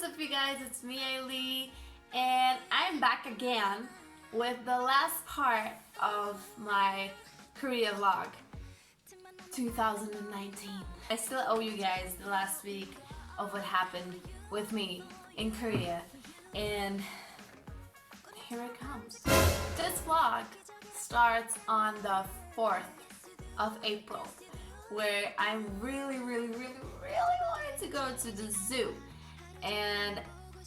up you guys, it's me Ille, and I'm back again with the last part of my Korea vlog 2019. I still owe you guys the last week of what happened with me in Korea, and here it comes. This vlog starts on the 4th of April, where I'm really wanted to go to the zoo. And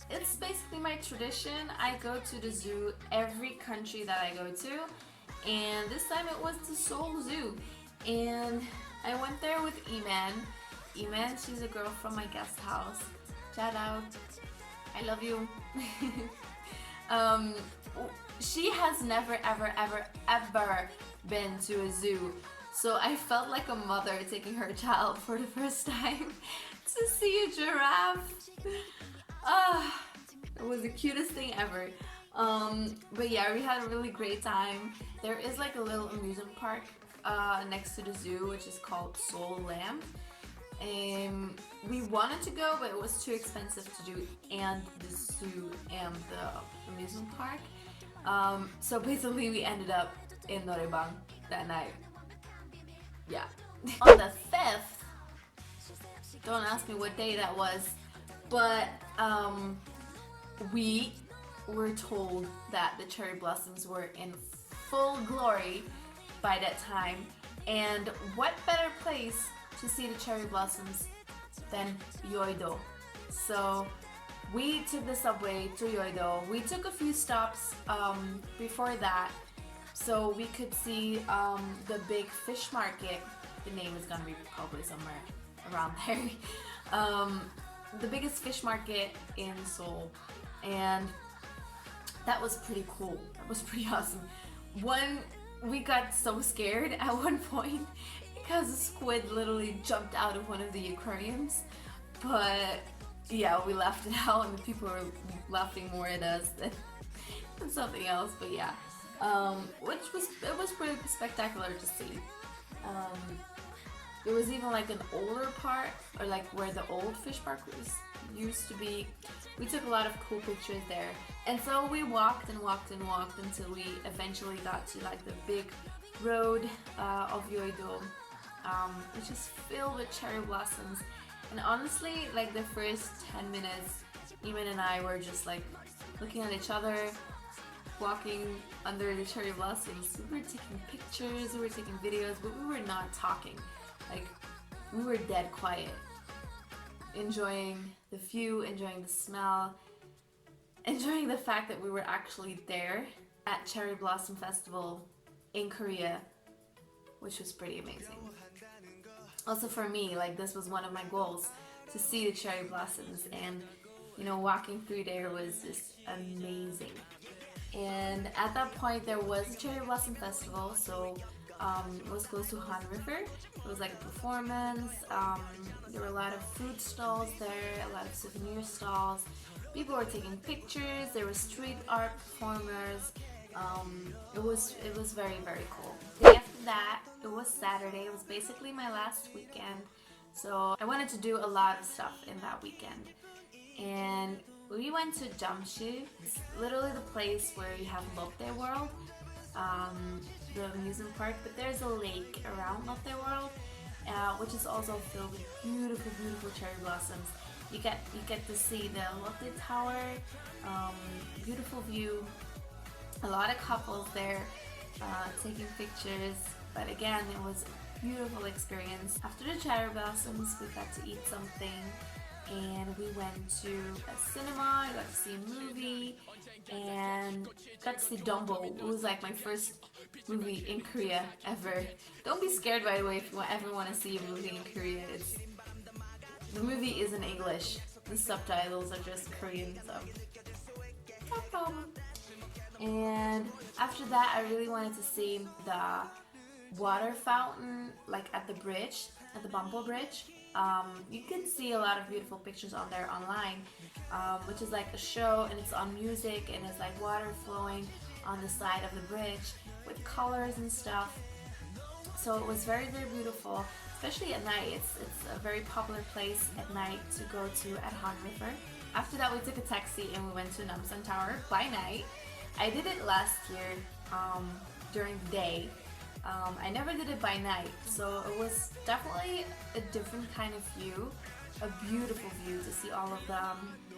it's basically my tradition. I go to the zoo every country that I go to, and this time it was the Seoul Zoo. And I went there with Iman. Iman, she's a girl from my guest house. Shout out. I love you. She has never ever been to a zoo. So I felt like a mother taking her child for the first time to see a giraffe. It was the cutest thing ever. But yeah, we had a really great time. There is like a little amusement park next to the zoo, which is called Seoul Lamb. We wanted to go, but it was too expensive to do, and the zoo and the amusement park. So basically we ended up in Noraebang that night. Yeah. On the 5th, don't ask me what day that was, but we were told that the cherry blossoms were in full glory by that time, and what better place to see the cherry blossoms than Yooooo. So we took the subway to Yooooo. We took a few stops before that, so we could see the big fish market. The name is gonna be probably somewhere around there. The biggest fish market in Seoul, and that was pretty cool. That was pretty awesome. We got so scared at one point because a squid literally jumped out of one of the aquariums, but yeah, we laughed it out, and the people were laughing more at us than something else. But yeah, it was pretty spectacular to see. There was even like an older part, or like where the old fish park used to be. We took a lot of cool pictures there, and so we walked until we eventually got to like the big road of Yooooo, which is filled with cherry blossoms. And honestly, like the first 10 minutes, Iman and I were just like looking at each other, walking under the cherry blossoms. We were taking pictures, we were taking videos, but we were not talking. Like, we were dead quiet, enjoying the view, enjoying the smell, enjoying the fact that we were actually there at Cherry Blossom Festival in Korea, which was pretty amazing. Also for me, like, this was one of my goals, to see the cherry blossoms, and you know, walking through there was just amazing. And at that point there was a Cherry Blossom Festival, so it was close to Han River. It was like a performance. There were a lot of food stalls there, a lot of souvenir stalls. People were taking pictures. There were street art performers. It was very cool. The day after that, it was Saturday. It was basically my last weekend, so I wanted to do a lot of stuff in that weekend. And we went to Jamsil. It's literally the place where you have Lotte World, the amusement park, but there's a lake around Lotte World, which is also filled with beautiful cherry blossoms. You get to see the Lotte Tower, beautiful view, a lot of couples there taking pictures, but again, it was a beautiful experience. After the cherry blossoms, we got to eat something, and we went to a cinema. I got to see a movie, and got to see Dumbo. It was like my first movie in Korea ever. Don't be scared, by the way, if you ever want to see a movie in Korea. The movie is in English. The subtitles are just Korean, so no problem. And after that, I really wanted to see the water fountain, like at the bridge, at the Bumble Bridge. You can see a lot of beautiful pictures on there online, which is like a show, and it's on music, and it's like water flowing on the side of the bridge with colors and stuff. So it was very beautiful. especially at night. It's a very popular place at night to go to at Han River. After that, we took a taxi and we went to Namsan Tower by night. I did it last year during the day. I never did it by night, so it was definitely a different kind of view, a beautiful view to see all of the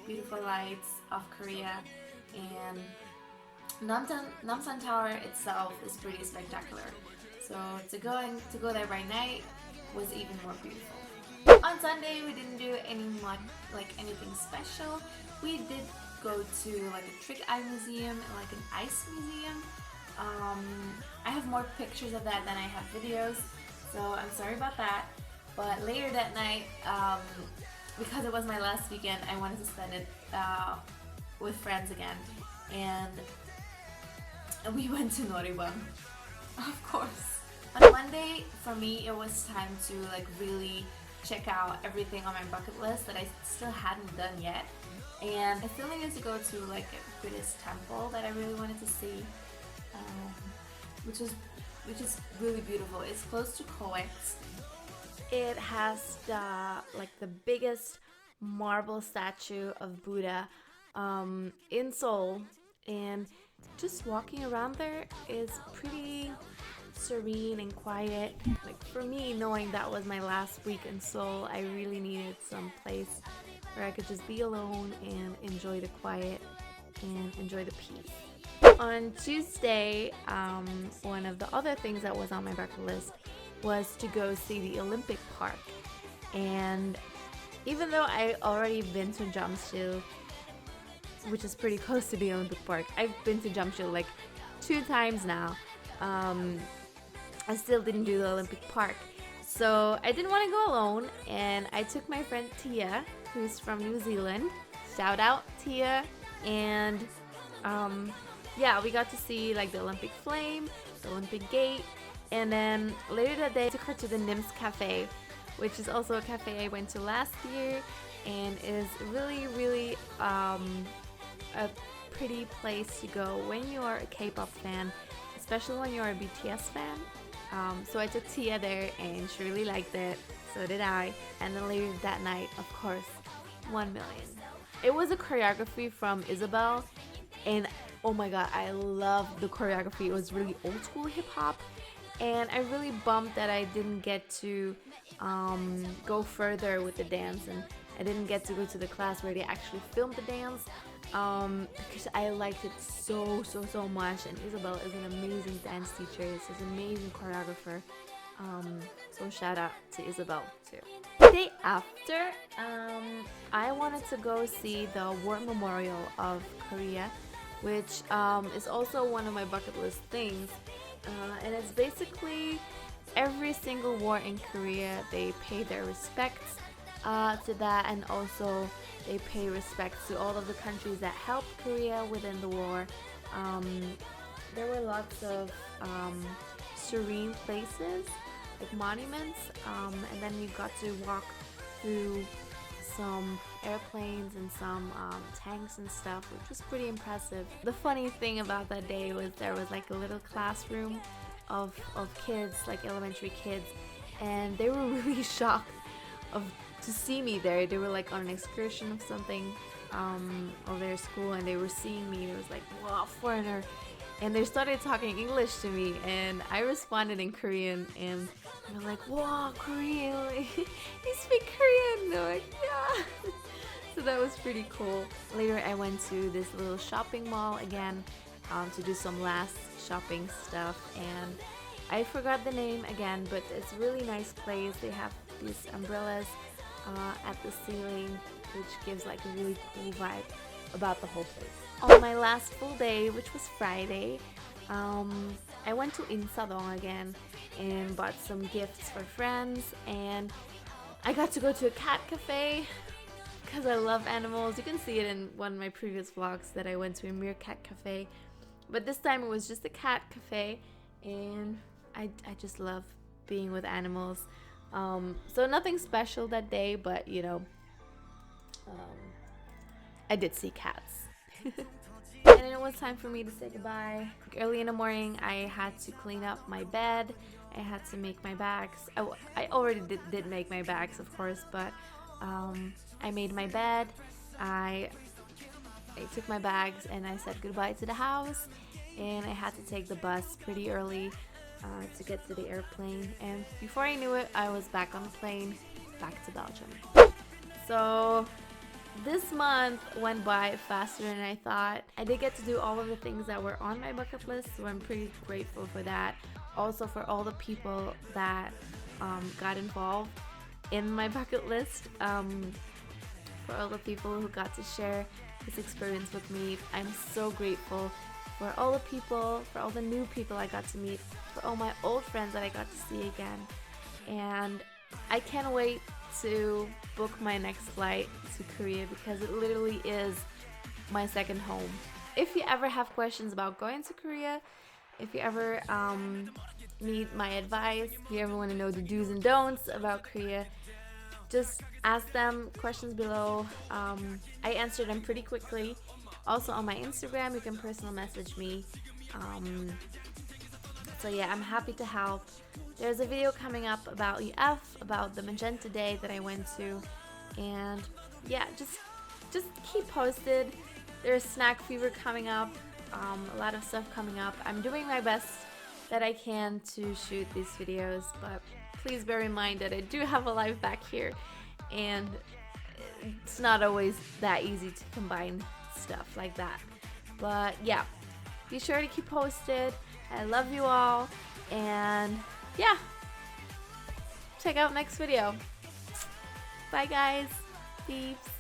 beautiful lights of Korea. And Namsan Tower itself is pretty spectacular. So to go there by night was even more beautiful. On Sunday we didn't do anything special. We did go to like a trick eye museum and like an ice museum. I have more pictures of that than I have videos, so I'm sorry about that. But later that night, because it was my last weekend, I wanted to spend it with friends again, and we went to Noreban, of course. On Monday, for me, it was time to like really check out everything on my bucket list that I still hadn't done yet, and I still needed to go to like a Buddhist temple that I really wanted to see, which is really beautiful. It's close to Coex. It has the biggest marble statue of Buddha in Seoul, and just walking around there is pretty serene and quiet. Like for me, knowing that was my last week in Seoul, I really needed some place where I could just be alone and enjoy the quiet and enjoy the peace. On Tuesday, one of the other things that was on my bucket list was to go see the Olympic Park. And even though I already been to Jamsil, which is pretty close to the Olympic Park, I've been to Jamsil like 2 times now. I still didn't do the Olympic Park. So I didn't want to go alone, and I took my friend Tia, who's from New Zealand. Shout out Tia. And yeah, we got to see like the Olympic Flame, the Olympic Gate, and then later that day I took her to the Nims Cafe, which is also a cafe I went to last year, and is really a pretty place to go when you are a K-pop fan, especially when you're a BTS fan. So I took Tia there and she really liked it, so did I. And then later that night, of course, 1 million. It was a choreography from Isabel, and oh my god, I loved the choreography. It was really old school hip hop, and I really bummed that I didn't get to go further with the dance, and I didn't get to go to the class where they actually filmed the dance, because I liked it so much, and Isabel is an amazing dance teacher. She's an amazing choreographer, so shout out to Isabel too. The day after, I wanted to go see the War Memorial of Korea, which is also one of my bucket list things, and it's basically every single war in Korea. They pay their respects to that, and also they pay respects to all of the countries that helped Korea within the war. There were lots of serene places, like monuments, and then we got to walk through some airplanes and some tanks and stuff, which was pretty impressive. The funny thing about that day was there was like a little classroom of kids, like elementary kids, and they were really shocked to see me there. They were like on an excursion of something of their school, and they were seeing me. It was like, wow, foreigner. And they started talking English to me, and I responded in Korean, and they're like, wow, Korean, like, you speak Korean? They're like, yeah. So that was pretty cool. Later I went to this little shopping mall again, to do some last shopping stuff, and I forgot the name again, but it's a really nice place. They have these umbrellas at the ceiling, which gives like a really cool vibe about the whole place. On my last full day, which was Friday, I went to Insadong again and bought some gifts for friends, and I got to go to a cat cafe because I love animals. You can see it in one of my previous vlogs that I went to a meerkat cafe, but this time it was just a cat cafe, and I just love being with animals. So nothing special that day, but you know, I did see cats. And then it was time for me to say goodbye. Early in the morning, I had to clean up my bed I had to make my bags. I already did make my bags, of course, but I made my bed. I took my bags and I said goodbye to the house, and I had to take the bus pretty early to get to the airplane, and before I knew it, I was back on the plane, back to Belgium. So this month went by faster than I thought. I did get to do all of the things that were on my bucket list, so I'm pretty grateful for that. Also for all the people that got involved in my bucket list, for all the people who got to share this experience with me. I'm so grateful for all the people, for all the new people I got to meet, for all my old friends that I got to see again. And I can't wait to book my next flight to Korea because it literally is my second home. If you ever have questions about going to Korea, if you ever need my advice, if you ever want to know the do's and don'ts about Korea, just ask them questions below. I answer them pretty quickly. Also on my Instagram, you can personal message me. So yeah, I'm happy to help. There's a video coming up about UF, about the Magenta Day that I went to, and yeah, just keep posted. There's Snack Fever coming up, a lot of stuff coming up. I'm doing my best that I can to shoot these videos, but please bear in mind that I do have a life back here, and it's not always that easy to combine stuff like that. But yeah, be sure to keep posted. I love you all, and yeah, check out next video. Bye guys, peeps.